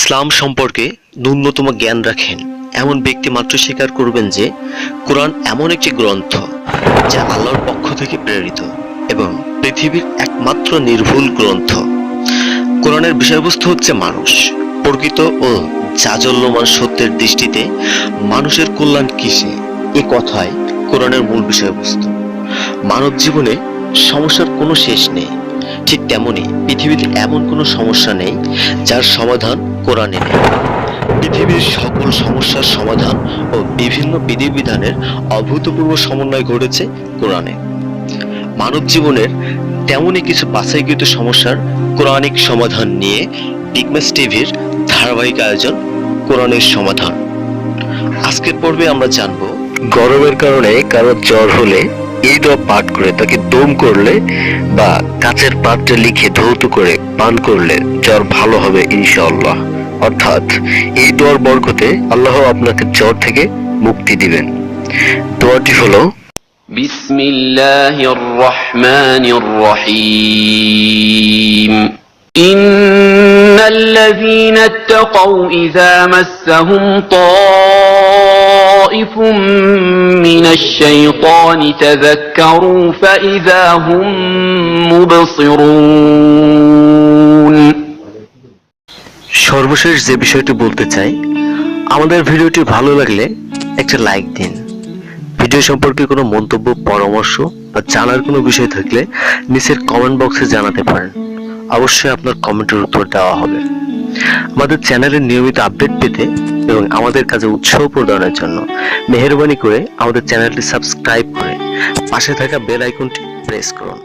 ইসলাম সম্পর্কে ন্যূনতম জ্ঞান রাখেন এমন ব্যক্তি মাত্র স্বীকার করবেন যে কোরআন এমন একটি গ্রন্থ যা আল্লাহর পক্ষ থেকে প্রেরিত এবং পৃথিবীর একমাত্র নির্ভুল গ্রন্থ। কোরআনের বিষয়বস্তু হচ্ছে মানুষ। প্রকৃত ও জাজল্যমান সত্যের দৃষ্টিতে মানুষের কল্যাণ কিসে, এ কথাই কোরআনের মূল বিষয়বস্তু। মানব জীবনে সমস্যার কোনো শেষ নেই, ঠিক তেমনি পৃথিবীতে এমন কোনো সমস্যা নেই যার সমাধান কোরআনে নেই। পৃথিবীর সকল সমস্যার সমাধান ও বিভিন্ন বিধিবিধানের অভূতপূর্ব সমন্বয় ঘটেছে কোরআনে। মানব জীবনের তেমনই কিছু বাছাইকৃত সমস্যার কোরআনিক সমাধান নিয়ে বিগম্যাস টিভির ধারাবাহিক আয়োজন কোরআনের সমাধান। আজকের পর্বে আমরা জানব, গরমের কারণে কারো জ্বর হলে এই দোয়া পাঠ করে তাকে দম করলে বা কাচের পাত্রে লিখে ধৌত করে পান করলে জ্বর ভালো হবে ইনশাআল্লাহ। অর্থাৎ এই দোয়ার বরকতে আল্লাহ আপনাকে জ্বর থেকে মুক্তি দিবেন। দোয়াটি হলো বিসমিল্লাহির রহমানির রহিম। ইন্নাল্লাযীনা ইত্তাকাউ ইযা মাসসাহুম তাইফুম মিনাশ শাইতানি তাযাক্কারু ফাইযা হুম মুবসিরুন। সর্বশেষ যে বিষয়টি বলতে চাই, আমাদের ভিডিওটি ভালো লাগলে একটা লাইক দিন। ভিডিও সম্পর্কে কোনো মন্তব্য, পরামর্শ বা জানার কোনো বিষয় থাকলে নিচের কমেন্ট বক্সে জানাতে পারেন। অবশ্যই আপনার কমেন্টের উত্তর দেওয়া হবে। আমাদের চ্যানেলের নিয়মিত আপডেট পেতে এবং আমাদের কাজে উৎসাহ প্রদানের জন্য মেহেরবানি করে আমাদের চ্যানেলটি সাবস্ক্রাইব করে পাশে থাকা বেল আইকনটি প্রেস করুন।